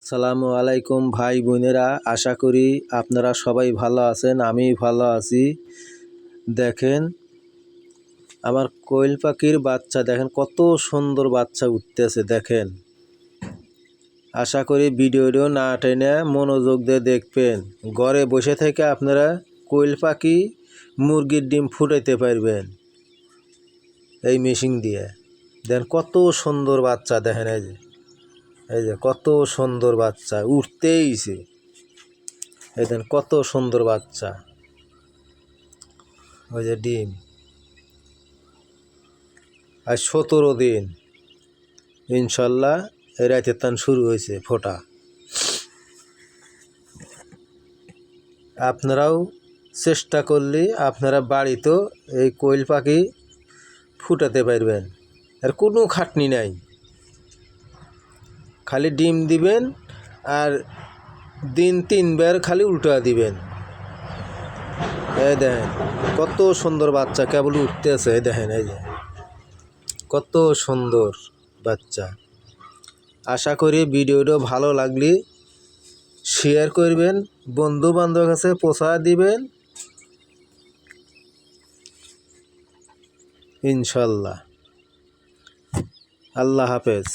আসসালামু আলাইকুম ভাই বোনেরা, আশা করি আপনারা সবাই ভালো আছেন। আমি ভালো আছি। দেখেন আমার কোয়েল পাখির বাচ্চা, দেখেন কত সুন্দর বাচ্চা উঠতেছে। দেখেন, আশা করি ভিডিওটিও না টেনে মনোযোগ দিয়ে দেখবেন। ঘরে বসে থেকে আপনারা কোয়েল পাখি মুরগির ডিম ফুটাইতে পারবেন এই মেশিন দিয়ে। দেখেন কত সুন্দর বাচ্চা, দেখেন এই যে কত সুন্দর বাচ্চা উঠতেইছে। এই দেখেন কত সুন্দর বাচ্চা, ওই যে ডিম। আর 17 দিন ইনশাল্লাহ এই রাতের টান শুরু হয়েছে ফোটা। আপনারাও চেষ্টা করলে আপনারা বাড়িতেও এই কোয়েল পাখি ফুটাতে পারবেন। আর কোনো খাটনি নাই, খালি ডিম দিবেন আর দিন 3 বার খালি উল্টা দিবেন। এই দেখেন কত সুন্দর বাচ্চা কেবল উঠতেছে। এই দেখেন, এই যে কত সুন্দর বাচ্চা। আশা করি ভিডিওটা ভালো লাগলে শেয়ার করবেন, বন্ধু বান্ধবের কাছে পৌঁছা দিবেন ইনশাল্লাহ। আল্লাহ হাফেজ।